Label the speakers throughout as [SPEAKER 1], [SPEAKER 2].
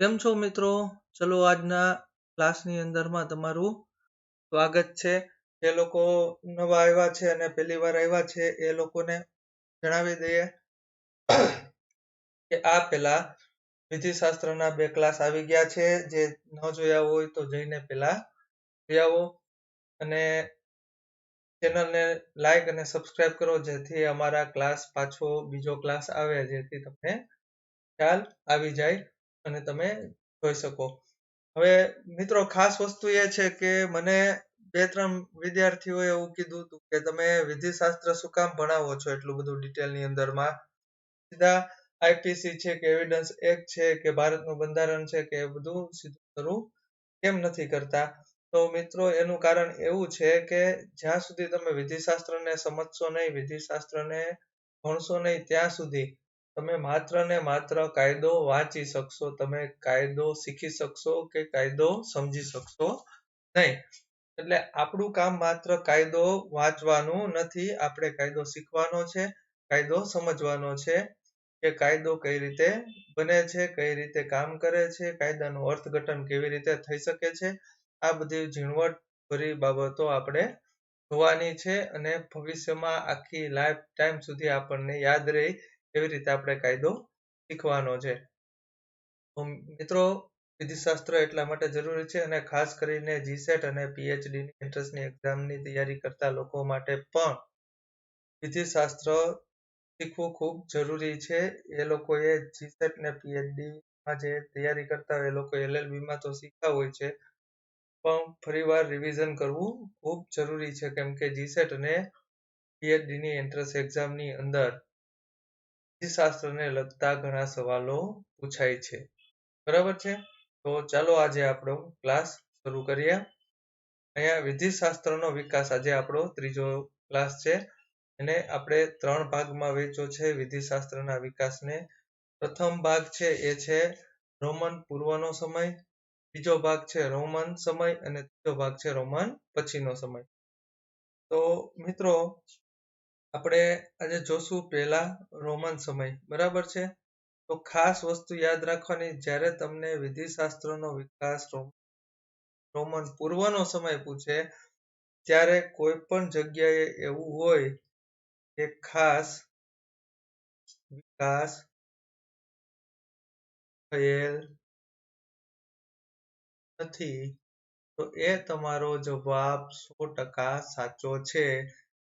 [SPEAKER 1] કેમ છો મિત્રો? ચલો આજના ક્લાસની અંદરમાં તમારું સ્વાગત છે. જે લોકો નવા આવ્યા છે અને પહેલી વાર આવ્યા છે એ લોકોને જણાવી દઈએ કે આ પહેલા વિધિશાસ્ત્રના 2 ક્લાસ આવી ગયા છે. જે ન જોયા હોય તો જઈને પહેલા જોઈ આવો અને ચેનલને લાઈક અને સબસ્ક્રાઇબ કરો જેથી અમારા ક્લાસ પાછો બીજો ક્લાસ આવે જેથી તમને ખ્યાલ આવી જાય અને તમે જોઈ શકો. હવે મિત્રો ખાસ વસ્તુ એ છે કે મને 2-3 વિદ્યાર્થીઓએ એવું કીધું હતું કે તમે વિધિશાસ્ત્ર શું કામ ભણાવો છો એટલું બધું ડિટેલની અંદરમાં. સીધા આઈપીસી છે કે એવિડન્સ એક્ટ છે કે ભારતનું બંધારણ છે કે એ બધું સીધું શરૂ કેમ નથી કરતા? તો મિત્રો એનું કારણ એવું છે કે જ્યાં સુધી તમે વિધિશાસ્ત્રને સમજશો નહીં, વિધિશાસ્ત્રને ભણશો નહીં ત્યાં સુધી તમે માત્ર ને માત્ર કાયદો વાંચી શકશો. તમે કાયદો શીખી શકશો કે કાયદો સમજી શકશો નહીં. એટલે આપણું કામ માત્ર કાયદો વાંચવાનું નથી. આપણે કાયદો શીખવાનો છે, કાયદો સમજવાનો છે કે કાયદો કઈ રીતે બને છે, કઈ રીતે કામ કરે છે, કાયદાનું અર્થઘટન કેવી રીતે થઈ શકે છે. આ બધી ઝીણવટભરી બાબતો આપણે જોવાની છે અને ભવિષ્યમાં આખી લાઈફ ટાઈમ સુધી આપણને યાદ રહે એવી રીતે આપણે કાયદો શીખવાનો છે. તો મિત્રો વિધિશાસ્ત્ર એટલા માટે જરૂરી છે અને ખાસ કરીને જીસેટ અને પીએચડી ની એન્ટ્રન્સની એક્ઝામની તૈયારી કરતા લોકો માટે પણ વિધિશાસ્ત્ર શીખવું ખૂબ જરૂરી છે. એ લોકોએ જીસેટ ને પીએચડી માં જે તૈયારી કરતા હોય એ લોકો એલએલબી માં તો શીખતા હોય છે પણ ફરીવાર રિવિઝન કરવું ખૂબ જરૂરી છે કેમ કે જીસેટ અને પીએચડી ની એન્ટ્રન્સ એક્ઝામની અંદર વિધિશાસ્ત્રને લગતા ઘણા સવાલો પૂછાય છે. બરાબર છે? તો ચાલો આજે આપણો ક્લાસ શરૂ કરીએ. અહીંયા વિધિશાસ્ત્રનો વિકાસ આજે આપણો ત્રીજો ક્લાસ છે અને આપણે 3 ભાગમાં વહેંચ્યો છે વિધિશાસ્ત્રના વિકાસને. પ્રથમ ભાગ છે એ છે રોમન પૂર્વનો સમય, બીજો ભાગ છે રોમન સમય અને ત્રીજો ભાગ છે રોમન પછીનો સમય. તો મિત્રો આપણે આજે જોશું પહેલા રોમન સમય. બરાબર છે? તો ખાસ વસ્તુ યાદ રાખવાની જ્યારે તમને વિધિશાસ્ત્રનો વિકાસ રોમન પૂર્વનો સમય પૂછે ત્યારે કોઈ પણ જગ્યાએ એવું હોય કે ખાસ વિકાસ થયેલ નથી તો એ તમારો જવાબ 100% સાચો છે.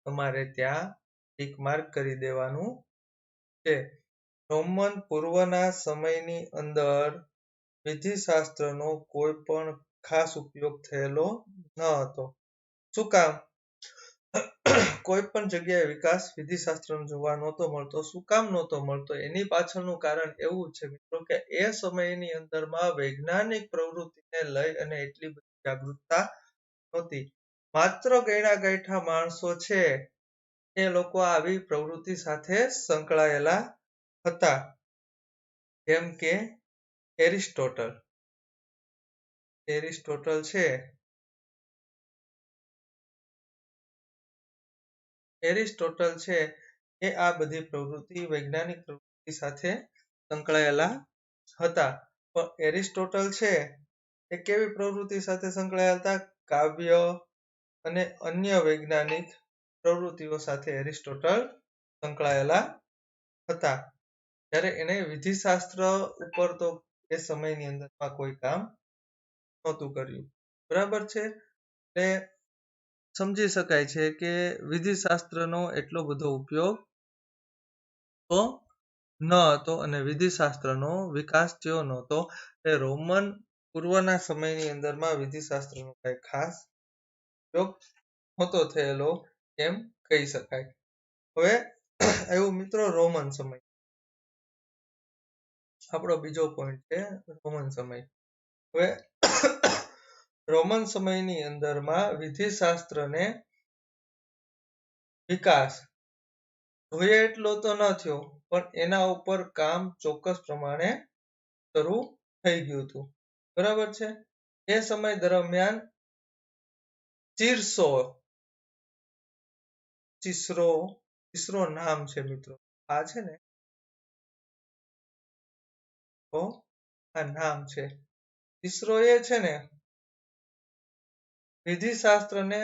[SPEAKER 1] તમારે ત્યાં ટિક માર્ક કરી દેવાનું છે. રોમન પૂર્વના સમયની અંદર વિધિશાસ્ત્રનો કોઈ પણ ખાસ ઉપયોગ થયેલો ન હતો. શું કામ? કોઈ પણ જગ્યાએ વિકાસ વિધિશાસ્ત્રનો જોવા નહોતો મળતો. શું કામ નહોતો મળતો? એની પાછળનું કારણ એવું છે મિત્રો કે એ સમયની અંદરમાં વૈજ્ઞાનિક પ્રવૃત્તિને લઈ અને એટલી બધી જાગૃતતા નહોતી. માત્ર ગણ્યા ગાંઠા માણસો છે એ લોકો આવી પ્રવૃત્તિ સાથે સંકળાયેલા હતા. જેમ કે એરિસ્ટોટલ છે એરિસ્ટોટલ છે એ આ બધી પ્રવૃત્તિ વૈજ્ઞાનિક પ્રવૃત્તિ સાથે સંકળાયેલા હતા. પણ એરિસ્ટોટલ છે એ કેવી પ્રવૃત્તિ સાથે સંકળાયેલા હતા? કાવ્ય અને અન્ય વૈજ્ઞાનિક પ્રવૃત્તિઓ સાથે એરિસ્ટોટલ સંકળાયેલા હતા. જ્યારે એને વિધિશાસ્ત્ર ઉપર તો એ સમયની અંદરમાં કોઈ કામ નહોતું કર્યું. બરાબર છે? એટલે સમજી શકાય છે કે વિધિશાસ્ત્રનો એટલો બધો ઉપયોગ તો ન હતો અને વિધિશાસ્ત્રનો વિકાસ થયો નહોતો. એ રોમન પૂર્વના સમયની અંદરમાં વિધિશાસ્ત્રનો કંઈ ખાસ ઉપયોગ નહોતો થયેલો એમ કહી શકાય. હવે આવ્યો મિત્રો રોમન સમય. આપણો બીજો પોઈન્ટ છે રોમન સમય. હવે રોમન સમયની અંદરમાં વિધિશાસ્ત્રને વિકાસ જોઈએ એટલો તો ન થયો પણ એના ઉપર કામ ચોક્કસ પ્રમાણે શરૂ થઈ ગયું હતું. બરાબર છે? એ સમય દરમિયાન સિસરો નામ છે મિત્રો. આ છે ને તો આ નામ છે. તીસરો એ છે ને વિધિશાસ્ત્રને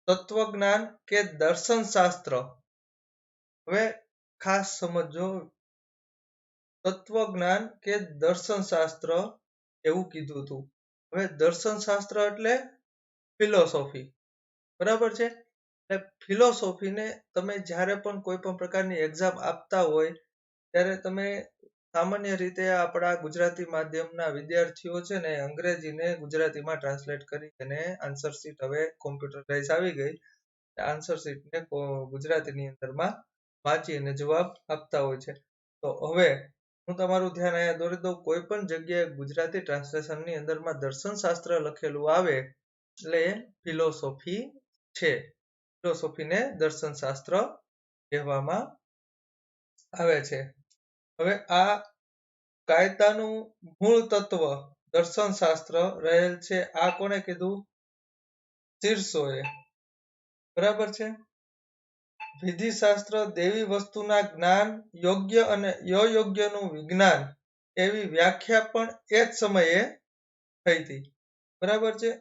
[SPEAKER 1] તત્વજ્ઞાન કે દર્શન શાસ્ત્ર. હવે ખાસ સમજો, તત્વજ્ઞાન કે દર્શન શાસ્ત્ર એવું કીધું હતું. હવે દર્શન શાસ્ત્ર એટલે ફિલોસોફી, બરાબર છે. એટલે ફિલોસોફીને તમે જ્યારે પણ કોઈ પણ પ્રકારની એક્ઝામ આપતા હોય ત્યારે તમે સામાન્ય રીતે આપણા ગુજરાતી માધ્યમના વિદ્યાર્થીઓ છે ને અંગ્રેજીને ગુજરાતીમાં ટ્રાન્સલેટ કરી અને આન્સર શીટ હવે કોમ્પ્યુટરાઇઝ આવી ગઈ. આન્સર શીટને ગુજરાતીની અંદરમાં વાંચી અને જવાબ આપતા હોય છે. તો હવે હું તમારું ધ્યાન અહીંયા દોરી દઉં, કોઈ પણ જગ્યાએ ગુજરાતી ટ્રાન્સલેશનની અંદરમાં દર્શન શાસ્ત્ર લખેલું આવે એટલે ફિલોસોફી છે. ફિલોસોફીને દર્શન શાસ્ત્ર કહેવામાં આવે છે. હવે આ કાયદાનું મૂળ તત્વ દર્શન શાસ્ત્ર રહેલ છે. આ કોને કીધું? શીર્ષોએ, બરાબર છે. વિધિશાસ્ત્ર દેવી વસ્તુના જ્ઞાન, યોગ્ય અને અયોગ્યનું વિજ્ઞાન એવી વ્યાખ્યા પણ એ જ સમયે થઈ હતી, બરાબર છે.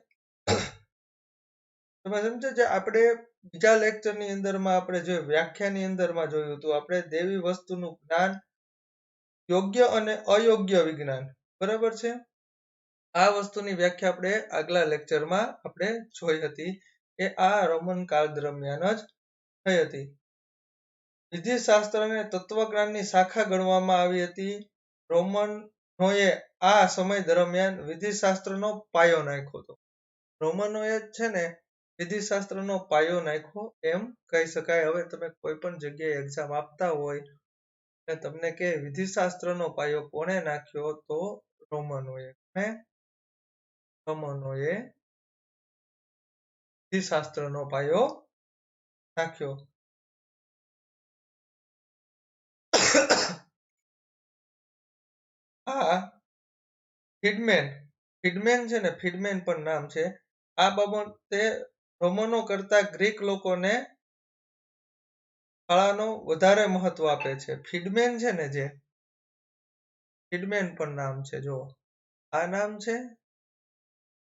[SPEAKER 1] તમે સમજો, જે આપણે બીજા લેક્ચરની અંદરમાં આપણે જે વ્યાખ્યાની અંદરમાં જોયું હતું, આપણે દેવી વસ્તુનું જ્ઞાન, યોગ્ય અને અયોગ્ય વિજ્ઞાન, બરાબર છે. આ વસ્તુની વ્યાખ્યા આપણે આગલા લેક્ચરમાં આપણે જોઈ હતી. એ આ રોમન કાળ દરમિયાન જ થઈ હતી. વિધિશાસ્ત્રને તત્વજ્ઞાનની શાખા ગણવામાં આવી હતી. રોમનોએ આ સમય દરમિયાન વિધિશાસ્ત્રનો પાયો નાખ્યો હતો. રોમનોએ છે ને વિધિશાસ્ત્રનો પાયો નાખ્યો એમ કહી શકાય. હવે તમે કોઈ પણ જગ્યાએ એક્ઝામ આપતા હોય અને તમને કે વિધિશાસ્ત્રનો પાયો કોણે નાખ્યો, તો રોમનોએ. રોમનોએ વિધિશાસ્ત્રનો પાયો નાખ્યો. આ ફીડમેન છે ને, ફીડમેન પણ નામ છે. આ બાબતે રોમનો કરતા ગ્રીક લોકોને ફાળાનો વધારે મહત્વ આપે છે. ફીડમેન છે ને, જે ફીડમેન પણ નામ છે. જો આ નામ છે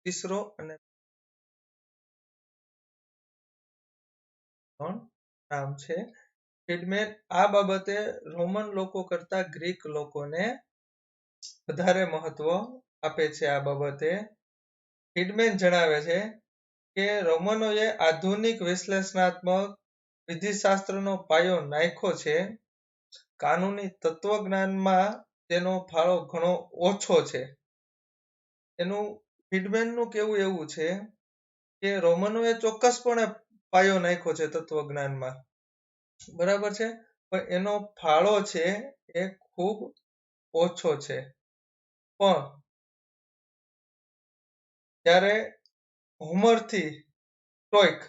[SPEAKER 1] તીસરો અને નામ છે ફીડમેન. આ બાબતે રોમન લોકો કરતા ગ્રીક લોકોને વધારે મહત્વ આપે છે. આ બાબતે ફીડમેન જણાવે છે કે રોમનોએ આધુનિક વિશ્લેષણાત્મક વિધિશાસ્ત્રનો પાયો નાખ્યો છે. કાનૂની તત્વજ્ઞાનમાં તેનો ફાળો ઘણો ઓછો છે. એનું ફીડમેનનું કેવું એવું છે કે રોમનોએ ચોક્કસપણે પાયો નાખ્યો છે તત્વજ્ઞાનમાં, બરાબર છે, પણ એનો ફાળો છે એ ખૂબ ઓછો છે. પણ ત્યારે હોમરથી સ્ટોઇક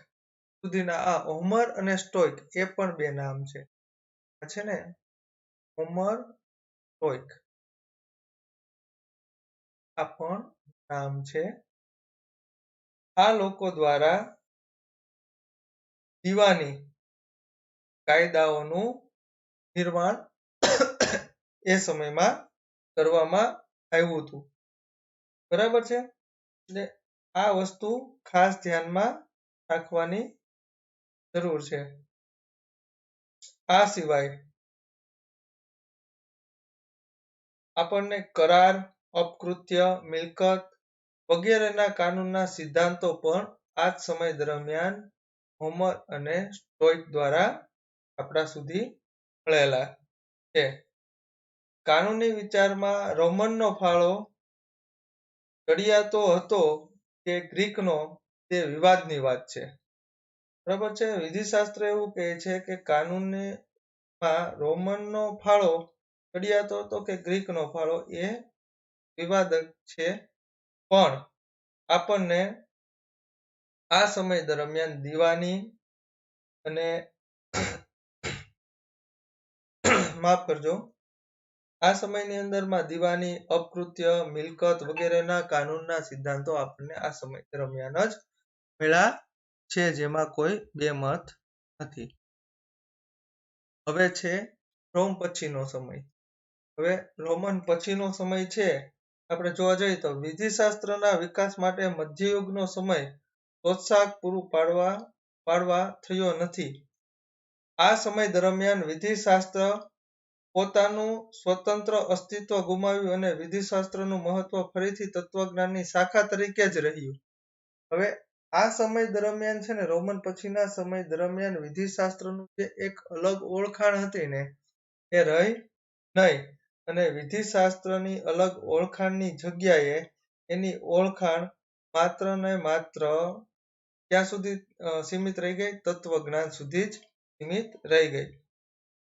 [SPEAKER 1] સુધીના, આ હોમર અને સ્ટોઇક એ પણ બે નામ છે. આ છે ને હોમર, સ્ટોઇક, આ પણ નામ છે. આ લોકો દ્વારા દીવાની કાયદાઓનું નિર્માણ એ સમયમાં કરવામાં આવ્યું હતું, બરાબર છે. એટલે આ વસ્તુ ખાસ ધ્યાનમાં રાખવાની જરૂર છે. આ સિવાય આપણને કરાર, અપકૃત્ય, મિલકત વગેરેના કાનૂનના સિદ્ધાંતો પણ આ જ સમય દરમિયાન હોમર અને સ્ટોઇક દ્વારા આપણા સુધી મળેલા છે. કાનૂની વિચારમાં રોમનનો ફાળો ચડિયાતો હતો કે ગ્રીકનો, તે વિવાદની વાત છે, બરાબર છે. વિધિશાસ્ત્ર એવું કહે છે કે કાનૂનમાં રોમનનો ફાળો ચડિયાતો હતો કે ગ્રીકનો ફાળો, એ વિવાદક છે. પણ આપણને આ સમય દરમિયાન દીવાની અને માફ કરજો, આ સમયની અંદરમાં દીવાની, અપકૃત્ય, મિલકત વગેરેના કાનૂનના સિદ્ધાંતો આપણને આ સમય દરમિયાન જ મળ્યા છે, જેમાં કોઈ બે મત નથી. હવે છે રોમ પછીનો સમય. હવે રોમન પછીનો સમય છે આપણે જોવા જઈએ તો વિધિશાસ્ત્રના વિકાસ માટે મધ્યયુગનો સમય પ્રોત્સાહક પૂરું પાડવા થયો નથી. આ સમય દરમિયાન વિધિશાસ્ત્ર પોતાનું સ્વતંત્ર અસ્તિત્વ ગુમાવ્યું અને વિધિશાસ્ત્રનું મહત્વ ફરીથી તત્વજ્ઞાનની શાખા તરીકે જ રહ્યું. હવે આ સમય દરમિયાન છે ને રોમન પછીના સમય દરમિયાન વિધિશાસ્ત્રનું જે એક અલગ ઓળખાણ હતી ને એ રહી નહીં અને વિધિશાસ્ત્રની અલગ ઓળખાણની જગ્યાએ એની ઓળખાણ માત્ર ને માત્ર ક્યાં સુધી સીમિત રહી ગઈ? તત્વજ્ઞાન સુધી જ સીમિત રહી ગઈ.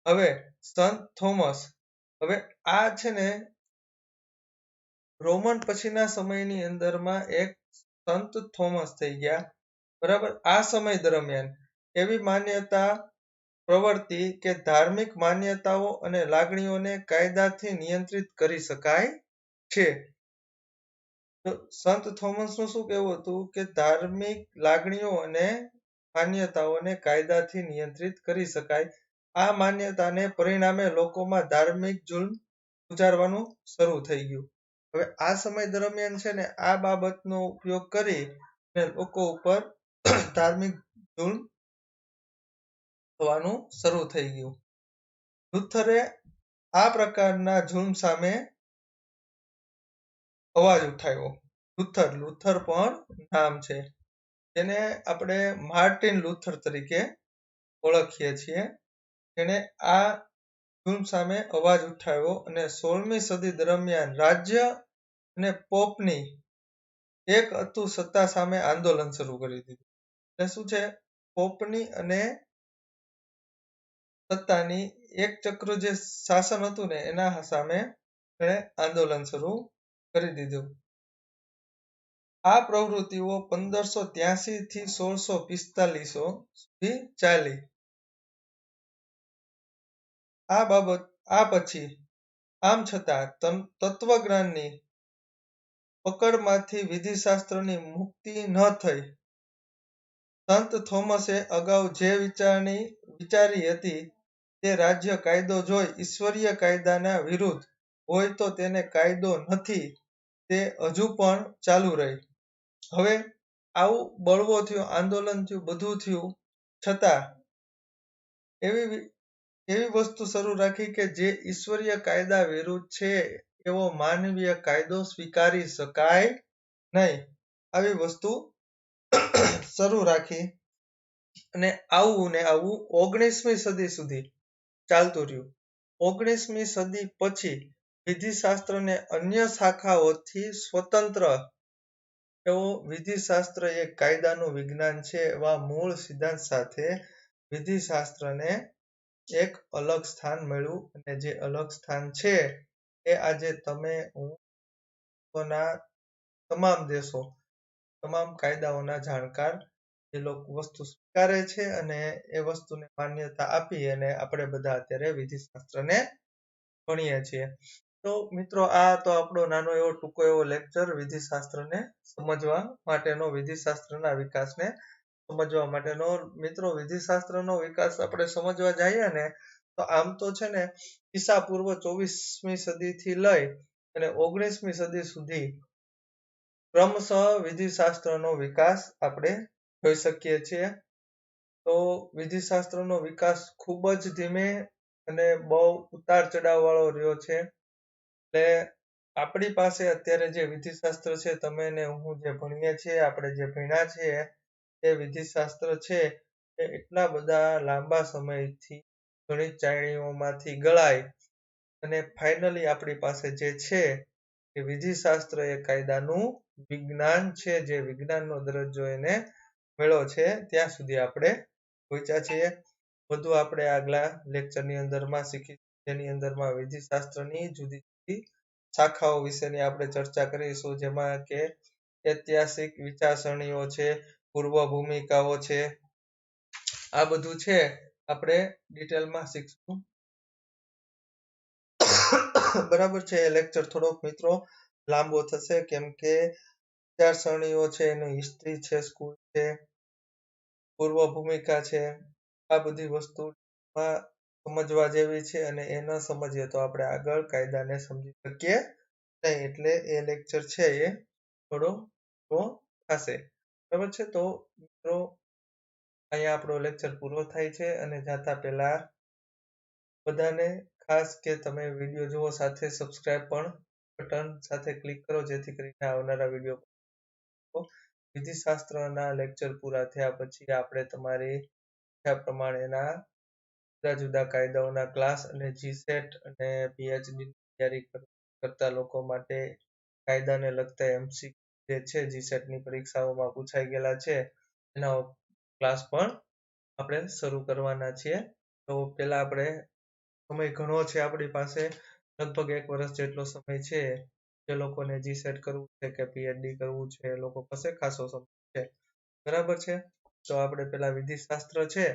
[SPEAKER 1] હવે સંત થોમસ, હવે આ છે ને રોમન પછીના સમયની અંદરમાં એક સંત થોમસ થઈ ગયા. બરાબર, આ સમય દરમિયાન એવી માન્યતા પ્રવર્તી કે ધાર્મિક માન્યતાઓ અને લાગણીઓને કાયદાથી નિયંત્રિત કરી શકાય છે. તો સંત થોમસનું શું કહેવું હતું કે ધાર્મિક લાગણીઓ અને માન્યતાઓને કાયદાથી નિયંત્રિત કરી શકાય. આ માન્યતાને પરિણામે લોકોમાં ધાર્મિક જુલ્મ ગુજારવાનું શરૂ થઈ ગયું. હવે આ સમય દરમિયાન છે ને આ બાબતનો ઉપયોગ કરી અને લોકો ઉપર ધાર્મિક જુલ્મ થવાનું શરૂ થઈ ગયું. લુથરે આ પ્રકારના જુલ્મ સામે અવાજ ઉઠાવ્યો. લુથર પણ નામ છે, જેને આપણે માર્ટિન લુથર તરીકે ઓળખીએ છીએ. એને આ જુલ્મ સામે અવાજ ઉઠાવ્યો અને 16મી સદી દરમિયાન રાજ્ય અને પોપની એક હતું સત્તા સામે આંદોલન શરૂ કરી દીધું. એટલે શું છે? પોપની અને સત્તાની એક ચક્ર જે શાસન હતું ને એના સામે એણે આંદોલન શરૂ કરી દીધું. આ પ્રવૃત્તિઓ 1583 થી 1645 સુધી ચાલી. આ પછી આમ છતાં તત્વજ્ઞાનની પકડમાંથી વિધિશાસ્ત્રની મુક્તિ ન થઈ. સંત થોમસે અગાઉ જે વિચારી હતી તે રાજ્ય કાયદો જોઈ ઈશ્વરીય કાયદાના વિરુદ્ધ હોય તો તેને કાયદો નથી, તે હજુ પણ ચાલુ રહી. હવે આવું બળવો થયો, આંદોલન થયું, બધું થયું છતાં એવી વસ્તુ શરૂ રાખી કે જે ઈશ્વરીય કાયદા વિરુદ્ધ છે એવો માનવીય કાયદો સ્વીકારી શકાય નહીં. આવી વસ્તુ શરૂ રાખી અને આવું 19મી સદી સુધી ચાલતું રહ્યું. 19મી સદી પછી વિધિશાસ્ત્રને અન્ય શાખાઓથી સ્વતંત્ર એવો વિધિશાસ્ત્ર એ કાયદાનું વિજ્ઞાન છે એવા મૂળ સિદ્ધાંત સાથે વિધિશાસ્ત્રને એક અલગ સ્થાન મળ્યું અને જે અલગ સ્થાન છે એ આજે તમે હું તમામ દેશો તમામ કાયદાઓના જાણકાર એ લોકો વસ્તુ સ્વીકારે છે અને એ વસ્તુને માન્યતા આપી અને આપણે બધા અત્યારે વિધિશાસ્ત્રને ભણીએ છીએ. તો મિત્રો આ તો આપણો નાનો એવો ટૂંકો એવો લેક્ચર વિધિશાસ્ત્રને સમજવા માટેનો, વિધિશાસ્ત્રના વિકાસને સમજવા માટેનો. મિત્રો વિધિશાસ્ત્રનો વિકાસ આપણે સમજવા જઈએ ને તો આમ તો છે ને ઈસા પૂર્વ 24મી સદીથી લઈ અને 19મી સદી સુધી ક્રમશઃ વિધિશાસ્ત્રનો વિકાસ આપણે જોઈ શકીએ છીએ. તો વિધિશાસ્ત્રનો વિકાસ ખૂબ જ ધીમે અને બહુ ઉતાર ચઢાવ વાળો રહ્યો છે. એટલે આપણી પાસે અત્યારે જે વિધિશાસ્ત્ર છે, તમે ને હું જે ભણીએ છીએ, આપણે જે ભણ્યા છીએ એ વિધિશાસ્ત્ર છે એ એટલા બધા લાંબા સમયથી ઘણી ચાળણીઓમાંથી ગળાય અને ફાઇનલી આપણી પાસે જે છે એ વિધિશાસ્ત્ર એ કાયદાનું વિજ્ઞાન છે, જે વિજ્ઞાનનો દરજ્જો એને મળ્યો છે. ત્યાં સુધી આપણે પહોંચ્યા છીએ. બધું આપણે આગલા લેક્ચરની અંદરમાં શીખી, જેની અંદરમાં વિધિશાસ્ત્રની જુદી જુદી શાખાઓ વિશેની આપણે ચર્ચા કરીશું, જેમાં કે ઐતિહાસિક વિચારસરણીઓ છે, પૂર્વ ભૂમિકાઓ છે, આ બધું છે આપણે ડિટેલમાં શીખશું. બરાબર છે. એ લેક્ચર થોડોક મિત્રો લાંબો થશે કેમ કે વિચારસરણીઓ છે, એની હિસ્ટ્રી છે, સ્કૂલ છે, પૂર્વ ભૂમિકા છે, આ બધી વસ્તુમાં સમજવા જેવી છે અને એ ન સમજીએ તો આપણે આગળ કાયદાને સમજી શકીએ નહીં એટલે એ લેક્ચર છે એ થોડો થશે. બરાબર છે. તો મિત્રો અહીંયા આપણો લેક્ચર પૂરો થાય છે અને જાતા પહેલા બધાને ખાસ કે તમે વિડીયો જુઓ સાથે સબસ્ક્રાઇબ પણ બટન સાથે ક્લિક કરો જેથી કરીને આવનારા વિડીયો વિધિશાસ્ત્રના લેક્ચર પૂરા થયા પછી આપણે તમારી ઈચ્છા પ્રમાણેના જુદા જુદા કાયદાઓના ક્લાસ અને જીસેટ અને પીએચડી તૈયારી કરતા લોકો માટે કાયદાને લગતા એમસીક્યુ જે છે જીસેટની પરીક્ષાઓમાં પૂછાઈ ગયેલા છે એના ક્લાસ પણ આપણે શરૂ કરવાના છીએ. તો પહેલા આપણે સમય ઘણો છે આપણી પાસે, લગભગ 1 વર્ષ જેટલો સમય છે. જે લોકોને જીસેટ કરવું છે કે પીએચડી કરવું છે એ લોકો પાસે ખાસો સમય છે. બરાબર છે. તો આપણે પેલા વિધિશાસ્ત્ર છે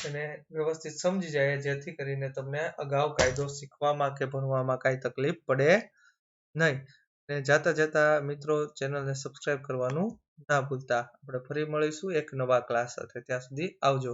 [SPEAKER 1] એને વ્યવસ્થિત સમજી જાય જેથી કરીને તમને અગાઉ કાયદો શીખવામાં કે ભણવામાં કાંઈ તકલીફ પડે નહીં. અને જાતા મિત્રો ચેનલને સબસ્ક્રાઇબ કરવાનું ના ભૂલતા. આપણે ફરી મળીશું એક નવા ક્લાસ સાથે. ત્યાં સુધી આવજો.